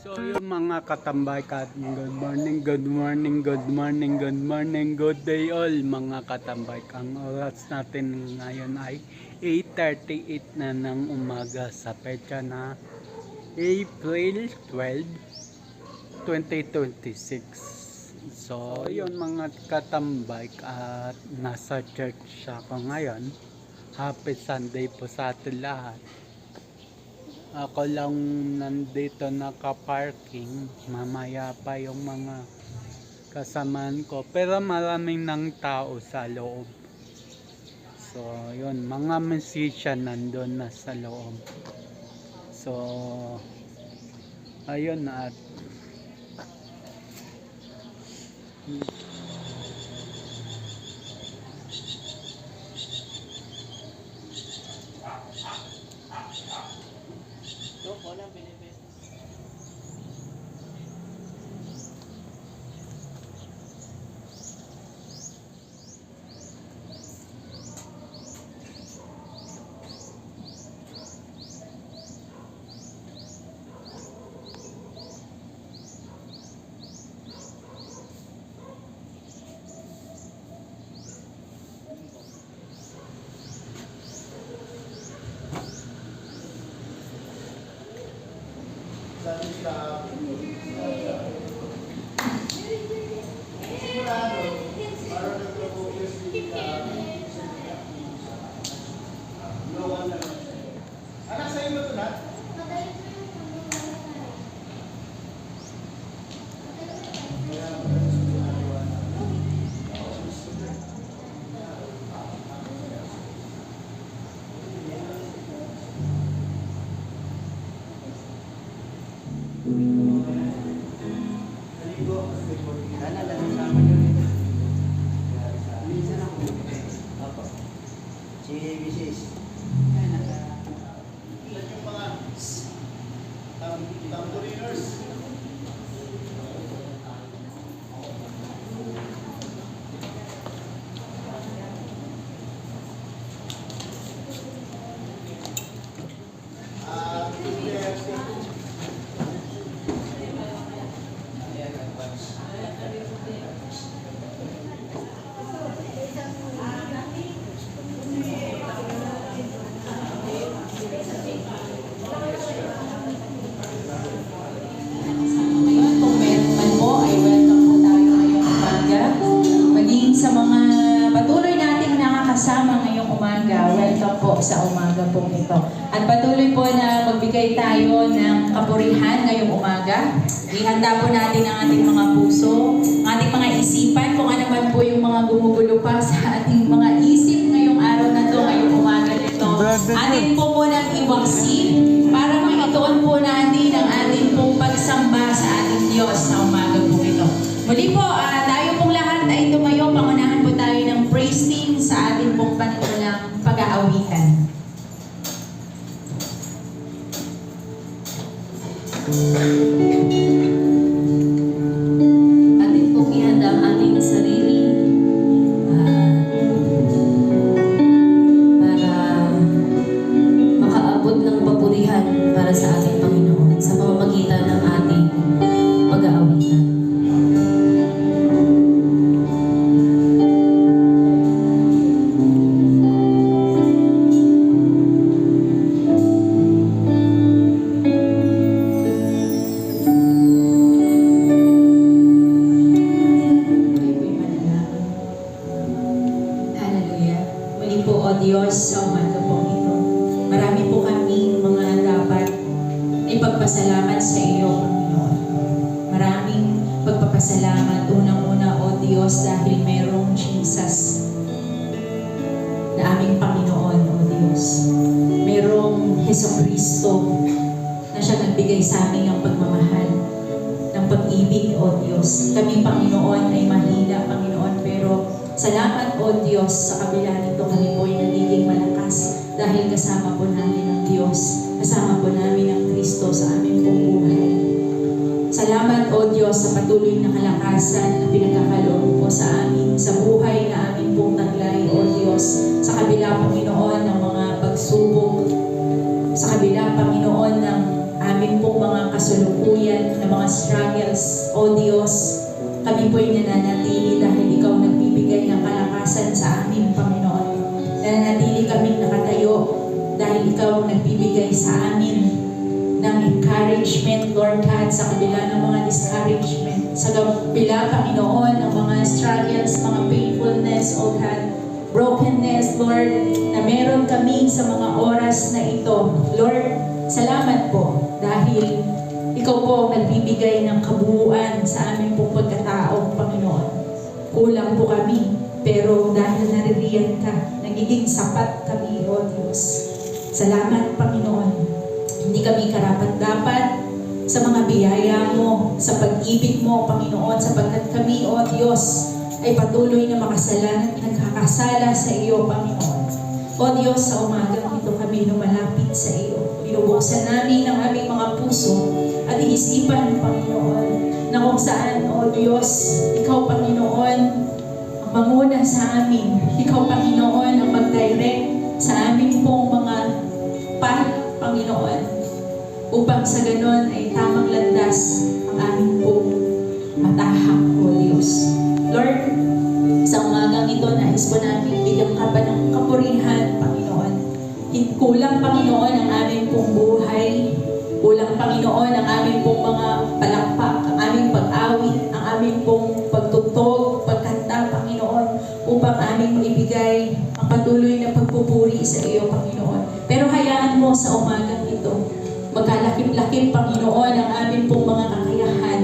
So yung mga katambay, good morning, good morning, good morning, good morning, good day all mga katambay. Ang oras natin ngayon ay 8:38 na ng umaga sa petsa na April 12, 2026. So yun mga katambay, at nasa church ako ngayon. Happy Sunday po sa atin lahat. Ako lang nandito naka-parking, mamaya pa yung mga kasamaan ko, pero maraming nang tao sa loob. So yun, mga musician nandun na sa loob. So ayun, at anak sa'yo ba ito na? Si Mrs. Ilan yung mga tamboriners? Kung meron man po, ay welcome po tayo ngayong umaga. Maging sa mga patuloy nating nakakasama ngayong umaga, welcome po sa umaga po ito. At patuloy po na magbigay tayo ng kapurihan ngayong umaga. Ihanda po natin ang ating mga puso, ang ating mga isipan, kung ano man po yung mga gumugulo pa sa ating mga isip ngayong araw na to, ngayong umaga nito. Atin po munang iwaksi para maituon po natin ang ating pong pagsamba sa ating Diyos sa umaga po ito. Muli po, tayo pong lahat ay tumayo, pangunahan po tayo ng praise team sa ating pong panimulang pag-aawitan. Atin pong ihanda ang ating sarili para makaabot ng papurihan para sa ating Panginoon sa pamamagitan ng ating pag-aawitan. Hallelujah. Muli po, O Diyos, sa umaga po ito. Marami po kami mga dapat ipagpasalamat sa iyo, Panginoon. Maraming pagpapasalamat. Unang-una, O Diyos, dahil merong Jesus na aming Panginoon, O Diyos. Merong Jesucristo na siya nagbigay sa amin ng pagmamahal, ng pag-ibig, O Diyos. Kami, Panginoon, ay mahina, Panginoon, pero salamat, O Diyos, sa kabila nito kami po ay nagiging malakas dahil kasama po namin ang Diyos, kasama po namin ang Kristo sa aming pong buhay. Salamat, O Diyos, sa patuloy na kalakasan na pinagkakaloob po sa amin, sa buhay na amin pong taglay, O Diyos, sa kabila, Panginoon, ng mga pagsubok, sa kabila, Panginoon, ng amin pong mga kasulatan kasalukuyan ng mga struggles. O Diyos, kami po'y nananatili dahil Ikaw nagbibigay ng kalakasan sa amin, Panginoon. Nananatili kaming nakatayo dahil Ikaw nagbibigay sa amin ng encouragement, Lord God, sa kabila ng mga discouragement, sa kabila, Panginoon, ng mga struggles, mga painfulness, O God, brokenness, Lord, na meron kami sa mga oras na ito. Lord, salamat po dahil Ikaw po ang nagbibigay ng kabuuan sa aming pong pagkatao, Panginoon. Kulang po kami, pero dahil naririyan ka, nagiging sapat kami, O Diyos. Salamat, Panginoon. Hindi kami karapat-dapat sa mga biyaya mo, sa pag-ibig mo, Panginoon, sapagkat kami, O Diyos, ay patuloy na makasalanan at nagkakasala sa iyo, Panginoon. O Diyos, sa umagang ito kami lumalapit sa iyo. Binubuksan namin ang aming mga puso at iisipan, Panginoon, na kung saan, O Diyos, Ikaw, Panginoon, ang mamuna sa amin. Ikaw, Panginoon, ang mag-direct sa aming pong mga path, Panginoon, upang sa ganon ay tamang landas ang aming pong matahak, O Diyos. Lord, sa umagang ito, nais po namin bigyan ka pa ng kapurihan, Panginoon. Kulang, Panginoon, ang aming pong buhay. Kulang, Panginoon, ang aming pong mga palakpak, ang aming pag-awit, ang aming pong pagtugtog, pagkanta, Panginoon, upang aming maibigay ang patuloy na pagpupuri sa iyo, Panginoon. Pero hayaan mo sa umagang ito, magkalakip-lakip, Panginoon, ang aming pong mga kakayahan,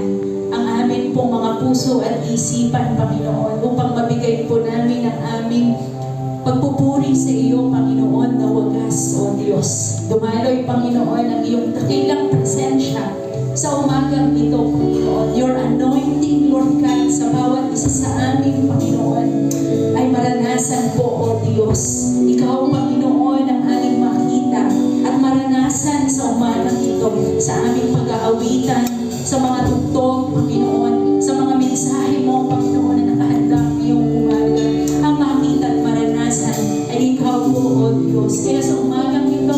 ang aming pong mga puso at isipan, Panginoon, upang mabigay po namin ang aming pagpupuri sa iyo, Panginoon, na wagas, O Diyos. Dumaloy, Panginoon, ang iyong dakilang presensya sa umagang ito, Panginoon. Your anointing, Lord God, sa bawat isa sa amin, Panginoon, ay maranasan po, O Diyos. Ikaw, Panginoon, ang aming makita at maranasan sa umagang ito, sa aming pag-aawitan, sa mga tugtog, Panginoon, sa mga mensahe mo, Panginoon, na nakahanda ngayong umaga. Ang makita at maranasan ay ikaw po, O Diyos. Kaya sa umagang ito,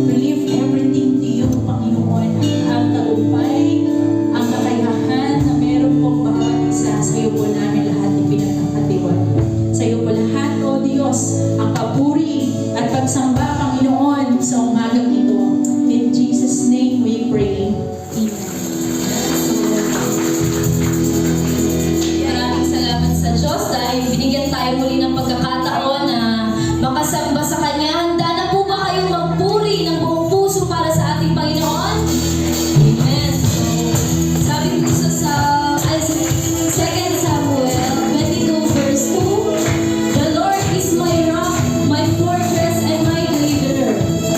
we lift everything to you, Panginoon. Ang tagumpay, ang kakayahan na meron pong bawat isa, sa iyo po namin lahat ipinagkakatiwan. Sa iyo po lahat, O Diyos, ang papuri at pagsamba, Panginoon, sa umagang ito. In Jesus' name we pray. Amen. Maraming salamat sa Diyos dahil binigyan tayo muli ng pagkakataon na makasamba sa Kanya. Handa na po ba kayong magpuri ng buong puso para sa ating Panginoon? Amen. So, sabi ko sa 2 Samuel 22 verse 2, The Lord is my rock, my fortress, and my deliverer.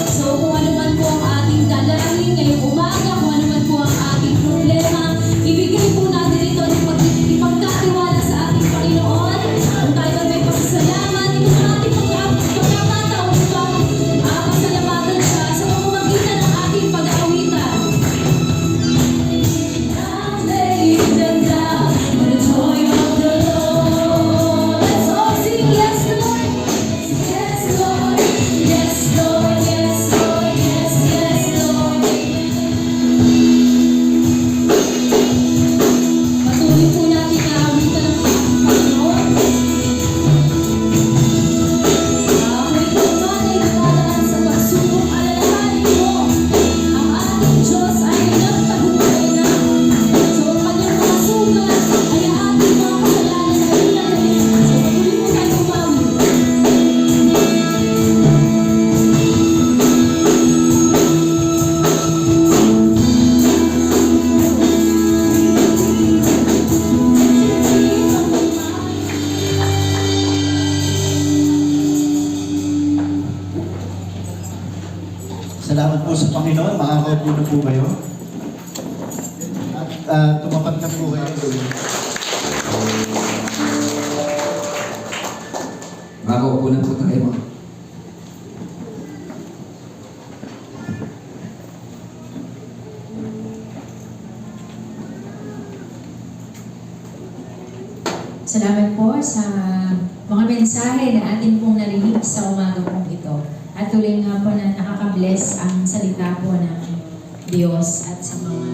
So kung ano man po ang ating dalangin ngayong umaga, kung ano man po ang ating problema, ibigay po natin ito ng ipagkatiwala sa ating Panginoon. Kung tayo may pasasalamat, ito ang ating pagkakataon upang pasalamatan siya sa pamamagitan ng ating pag-aawitan. I'm laying them down with the joy of the Lord. Let's all sing, yes, Lord. Yes, Lord. Yes, Lord. Yes, Lord. Yes, yes, Lord. Patuloy po natin na awitan ng Panginoon. Ako'y tumanay naman sa pagsubok, alalahanin mo. Ang ating Diyos ay nagtagumpay na. So, kanyang mga sugat ay ating mga kasalanan na ilalagay. So, patuloy po tayo umawit. Salamat po sa Panginoon. Makakaupo na po kayo. At tumapat na po kayo. Makakaupo na po tayo. Salamat po sa mga mensahe na atin pong narinig sa umaga pong ito. At tuloy nga po na nakaka-bless ang salita po ng Diyos at sa mga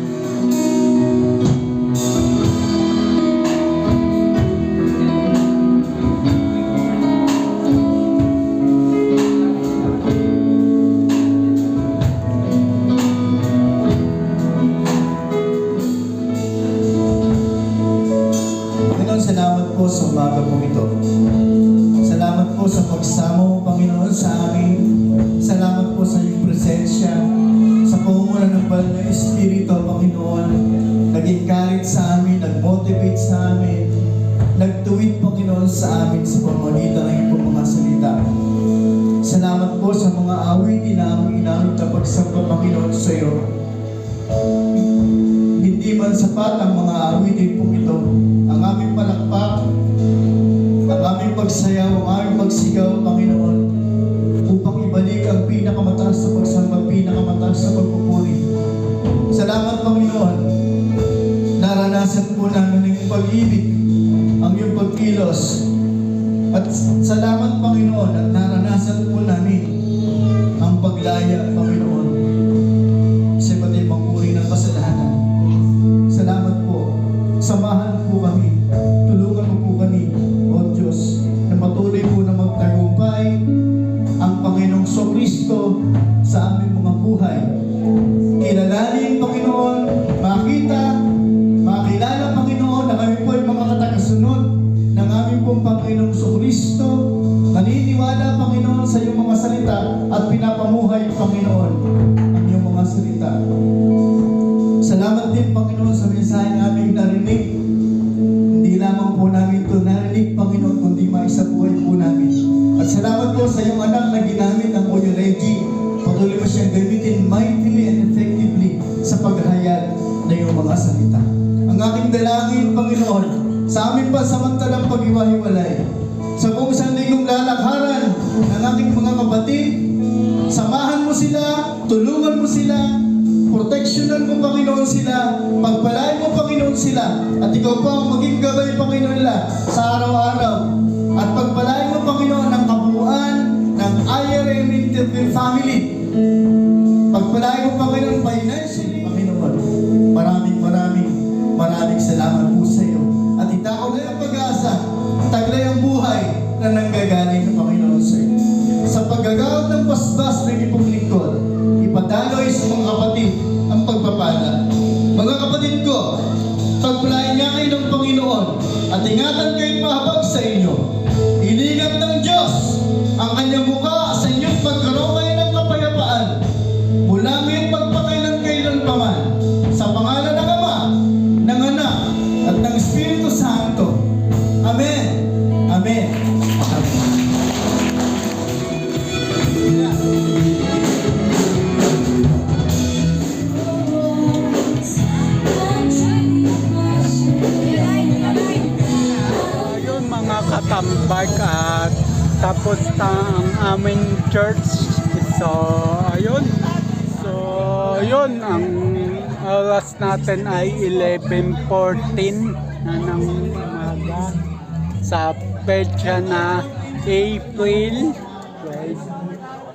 banal na Espiritu, Panginoon, nag-encourage sa amin, nag-motivate sa amin, nagtuwid, Panginoon, sa amin sa pamamagitan ng iyong mga salita. Salamat po sa mga awitin na aming inamit na pagsamba, Panginoon, sa iyo. Hindi man sapat ang mga awitin po ito, ang aming palakpak, ang aming pagsayaw, ang aming pagsigaw, Panginoon, upang ibalik ang pinakamataas na pagsamba, pinakamataas na pagpupuri. Salamat, Panginoon, naranasan po namin ang iyong pag-ibig, ang iyong pagkilos. At salamat, Panginoon, at naranasan po namin ang paglaya, Panginoon, sa iba't ibang uri ng kasalanan. Salamat po. Samahan po kami. Tulungan mo po kami, O Diyos, na patuloy po na magtagumpay ang Panginoong Kristo sa aming mga buhay. Kilalanin, Panginoon, makilala, Panginoon, na kami po ay mga katagasunod ng aming pong Panginoong Kristo. Naniniwala, Panginoon, sa iyong mga salita at pinapamuhay, Panginoon, ang iyong mga salita. Salamat din, Panginoon, sa mensahe aming narinig. Hindi lamang po namin ito narinig, Panginoon, kundi maisabuhay po namin. At salamat po sa iyong anak na ginamit ang Audio Reggie. Patuloy mo siyang gamitin mightily and effectively sa paghayag na iyong mga salita. Ang aking dalangin, Panginoon, sa aming pansamantalang pag-iwahiwalay, sa buong sanligong lalakharan ng aking mga kapatid, samahan mo sila, tulungan mo sila, proteksyonan mo, Panginoon, sila, pagpalain mo, Panginoon, sila, at ikaw po ang maging gabay, Panginoon, nila sa araw-araw. At pagpalain mo, Panginoon, ang kabuuan ng IRM Interview Family. Pagpalain mo, Panginoon, financially, Panginoon. Maraming salamat po sa iyo. At itao na ang pag-asa, taglay ang buhay na nanggagaling ng Panginoon sa iyo. Sa paggagawad ng basbas ng ipong lingkod, ipadaloy sa mga kapatid ang pagpapala. Mga kapatid ko, pagpalain nga kayo ng Panginoon at ingatan kayo mahabag sa inyo. Iningap ng Diyos ang kanyang mukha sa inyong pagkaroon kayo ng kapayapaan. Mula ngayon pagpakailan paman, sa pangalan ng Ama, ng Anak, at ng Espiritu Santo. Amen. Amen. Ayun mga katambag, at tapos na ang aming church. So ayun, ang oras natin ay 11:14 na ng umaga sa petsa na April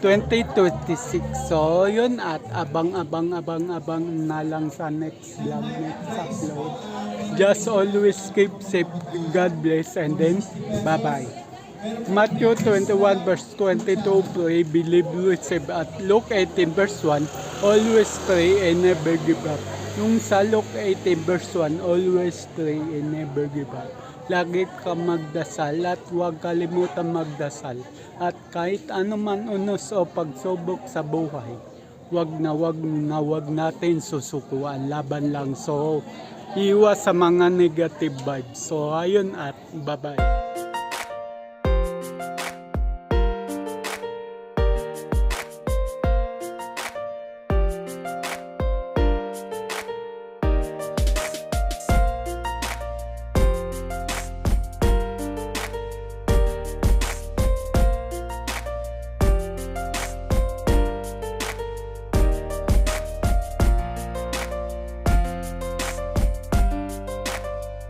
2026. So yun, at abang na lang sa next vlog, next upload. Just always keep safe, God bless, and then bye bye. Matthew 21 verse 22, pray, believe, receive. At Luke 18 verse 1, always pray and never give up. Yung sa Luke 18 verse 1, always pray and never give up. Lagi ka magdasal at huwag kalimutan magdasal. At kahit anuman unos o pagsubok sa buhay, wag natin susukuan, laban lang. So, iwas sa mga negative vibes. So, ayun, at bye-bye.